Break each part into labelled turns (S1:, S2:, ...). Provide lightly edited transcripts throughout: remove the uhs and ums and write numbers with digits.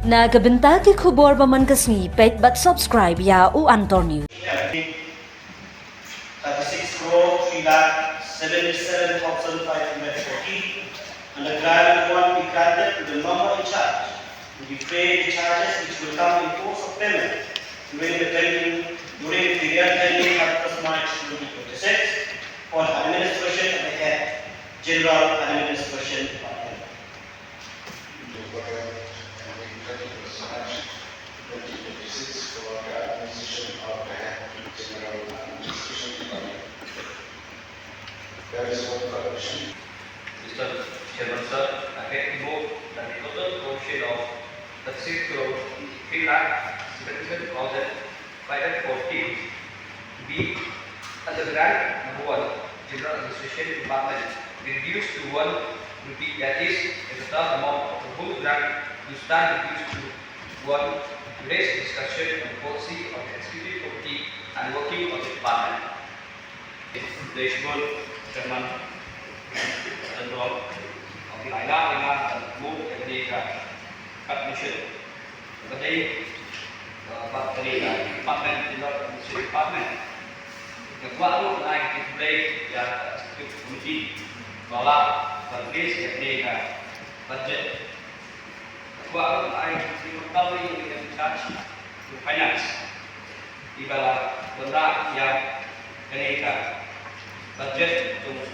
S1: Nagabenta ki khubor baman kasni pet but subscribe ya u Antor News.
S2: 36,377,540 and the grant will be granted to the number in charge to defray the charges which will come in course of payment during the period ending 31st March 2026 for the administration of the head General Administration Department.
S3: For the administration of the head General Administration Department. There is one correction.
S4: Mr. Chairman, sir, I have to move that the total portion of 36 crore 3,77,514 be as a grant number 1 General Administration Department reduced to 1 rupee, that is the total amount of the whole grant to stand reduced to 1 today's discussion on the policy of the executive committee and working of the department. Dashboard, Chairman, Control of the ILA and move the admission. But they department department. The quadro like display the committee bahwa berbis yang budget. Quadro like mengetahui yang charge to finance. Ibarat benda yang kenaikan budget untuk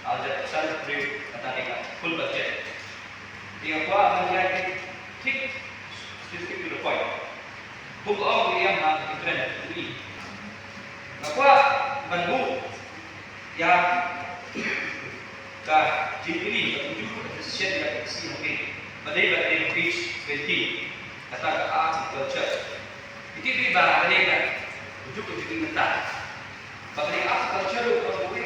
S4: ada pesan free kata full budget. Dia kuat menjadi tick specific to the point. Bukan yang harus ditrend ini. Bahwa bantu yang kah JPD menuju decision yang isi mungkin badai page 20 kata art culture. Itu barang mereka menuju ke JPD mentah. Badai art culture kalau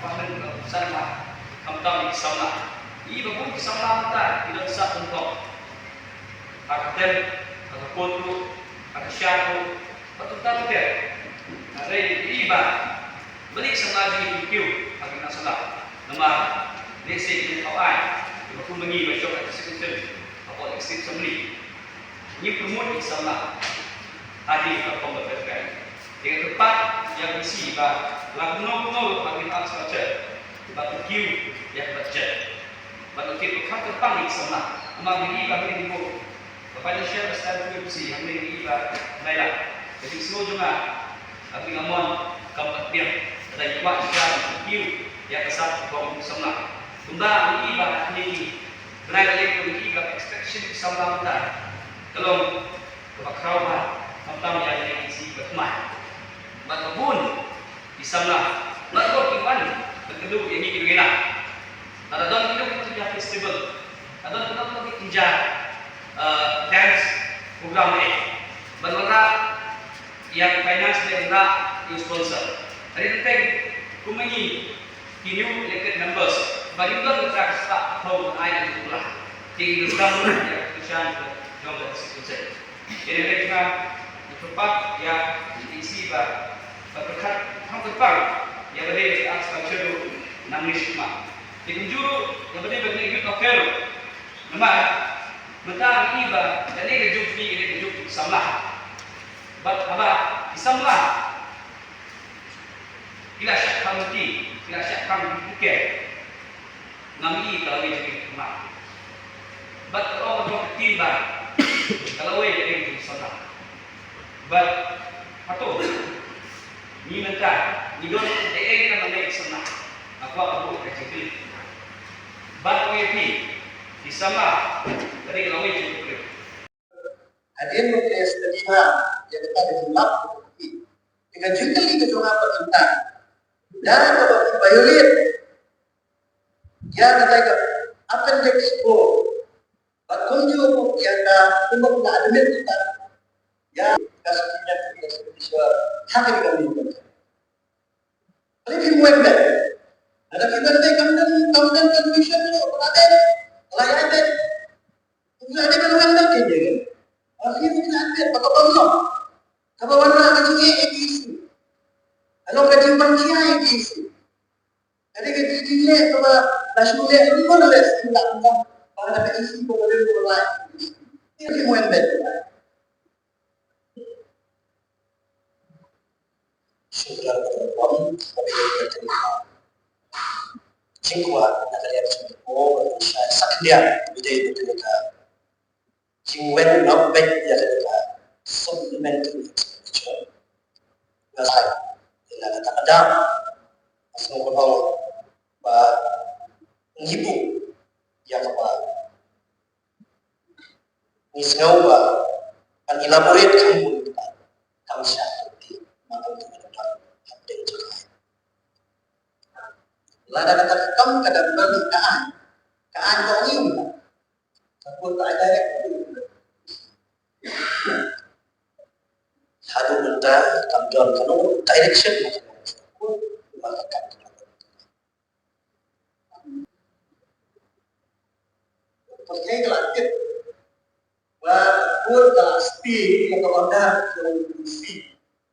S4: paman sama kamtang sama i babu sama ta tidak sa untuk akten atau foto atau shadow atau tanda ada iba balik sama di queue akan masalah nama lesi ini awal baku mengi masuk ke section atau exit assembly ini promote sama tadi apa berkaitan dengan tempat yang isi lagu-lagu bagi structure, bagi queue yang budget, bagi kita kan terpanggi sama, ambil bagi ibu, kepada share start UFC yang ini iba baiklah, jadi semua juga, tapi namun kemudian ada juga queue yang besar untuk sama, tunda iba ini, berada di iba expectation sama kita, kalau kebakaran, tentang yang isi berkemah. Matabun isamlah lalu iwan berkeduk yang ini kita ada dalam hidup kita festival ada dalam kita dance program ini benar yang finance dan yang sponsor hari itu kumeni new elected members bagi kita kita start home ayat itu lah di dalam yang kita jom eksekusi jadi kita cepat ya isi berkat hampetan yang berada di atas culture nangishma. Dikunjuru yang berada di youth affair. Nama mentang iba dan ini kejuk ini kejuk samlah. Apa samlah? Tidak syak kamti, tidak syak kamti. Nami kalau ini jadi rumah. But kalau orang tiba, kalau ini jadi samlah. But atau ni mentah, ni don kita mandai sana. Aku abu kecil. But we di sama dari lawan itu.
S5: Hadir memberi terima yang kita dijulak dengan juga itu juga perintah dan kalau violet ya kata appendix 4 bakunju yang umum admit kita ya kasihnya kita sebesar hak kami. Tapi filmnya ada kita kamdan confusion itu ada layanan itu ada berulang lagi dia. Akhirnya kita ada pakai belum. Kalau warna macam ini isu. Kalau kerja pancai isu. Jadi kita tidak kalau nasional itu boleh tidak pada isi boleh itu mulai. Ini mau embed. Sudah berpon, tapi terima. Jingkwa nakalian semua saya sakdian bidai betul ka. Jingwen nak baik ya ka. Supplementary expenditure. Nasai. Ila kata ada. Asal kau ba ngibu ya apa. Ni sengau ba kan elaborate kamu kamu siapa di mana tu ada update juga. Lada kata kamu kada berani kaan kau ni takut tak ada hadu benda kamjon kanu direction melakukan pakai kelanjut pun pasti yang order yang isi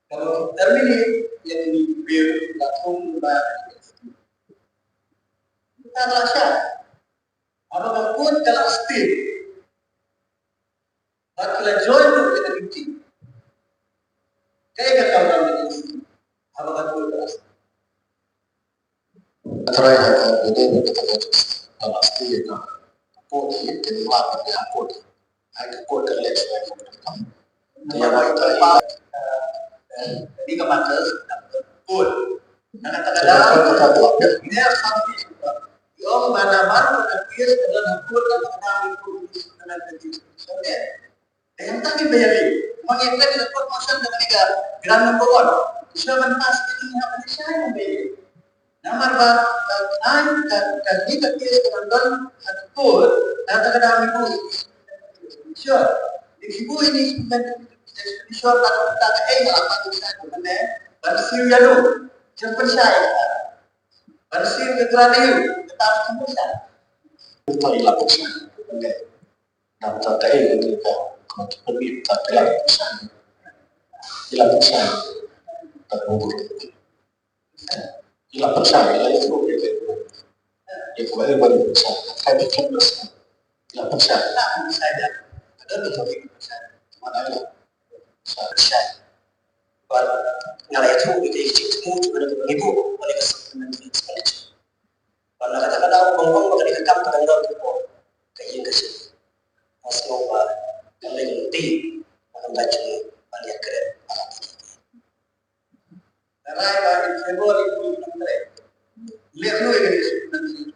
S5: kalau termini yang dibuat langsung kita rasa apa pun kalau steel bakal join tu kita binti kayak kata orang ini apa pun kalau try ini kita kalau steel itu pun itu malah aku aku kerja saya pun dia kita ini kemana pun nak kata ini sampai Yung mana-mana nag-appear ka doon ang puta ng namin po na nag-appear. Yang tadi bayari, mengingat di dapat motion dengan tiga grand number one. Siya man pas ini apa siya yang bayari. Nomor ba kan ni kapis kan doon at po na namin po. Sure. Ibu ini sure tak apa tulisan mana bersih ya lo. Cepat saya. Bersih kegradiu tetap sembuh. Itu ilapan. Nam tata itu kalau lebih tak ilapan. Tak mungkin. Ilapan itu itu kembali pada besar. Kami kan besar. Ilapan saja. Ada betul mana itu. Saya. Kalau nilai itu itu semua ada ibu oleh supplementary expenditure. Kalau kata-kata bang bakal dikekam pada orang tu kayak kasih. Masih apa kalau nanti akan baca balik keren alat ini. Karena bagi Februari itu nanti lihat dulu ini supplementary.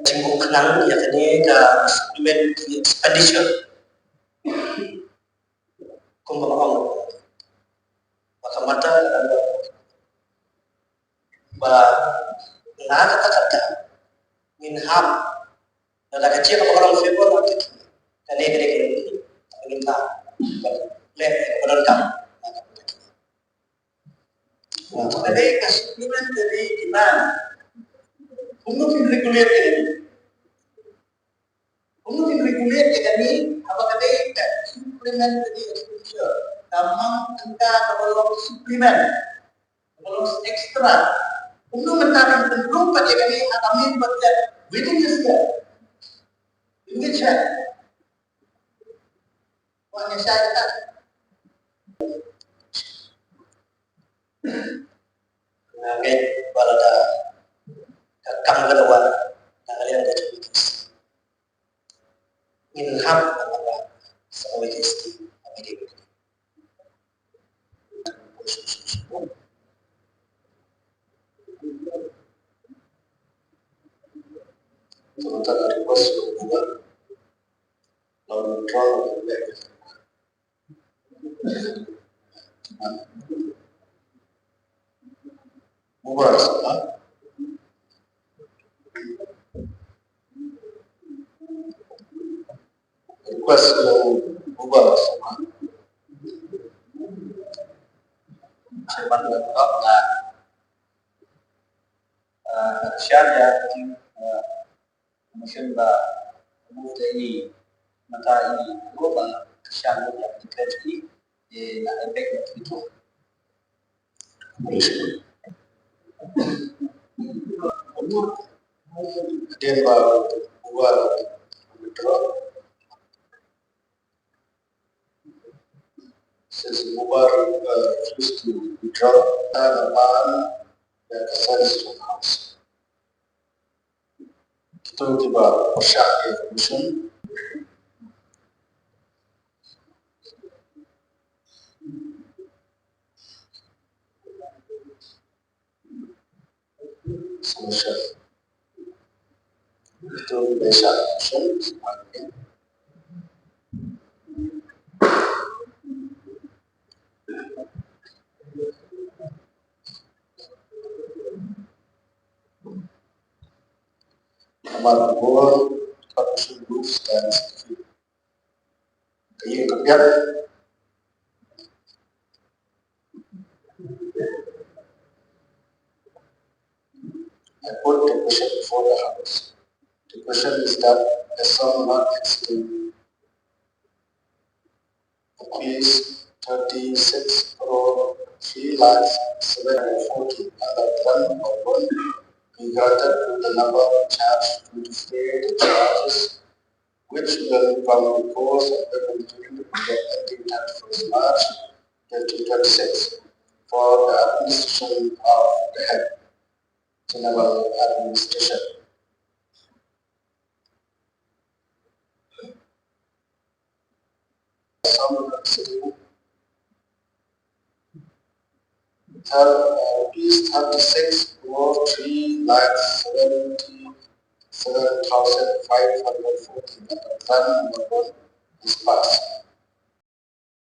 S5: Cengkok kenang ya kini ke supplementary expenditure. Kumpul mata ba na kata minham na kecil kalau Februari nanti kali kira-kira kita lihat berangkat. Jadi supplement dari gimana? Untuk reguler ini, apa kata supplement dari expenditure, tamang angka kalau supplement, kalau ekstra, untuk mencari belum pada kami atamin budget within this year, in which year, mana saya kata, nanti balada kakang kedua kalian ada cerita inham apa sama itu apa dia sementara dari bos kedua lalu control mubah sama request yang ubah sama saya menganggap syariah mungkin mulai mata ini global syariah yang dikaji na efek itu Demba Bubar withdraw. Since Bubar refused to withdraw, Naman sends to the house. Itu tiba Persian Revolution. Solution. Itu Persian Revolution sebagai nomor 2 Revolution Groups dan Kayu Kebiak. I put the question before the house. The question is that a sum not exceeding rupees 36 crore 3,740 under one regarded to the number charged to defray the charges which will come because of the continuing period ending 31st March 2026 for the administration of the head general administration. Some considering rupees 36 crore 3,77,540 and the plan number 1 is passed.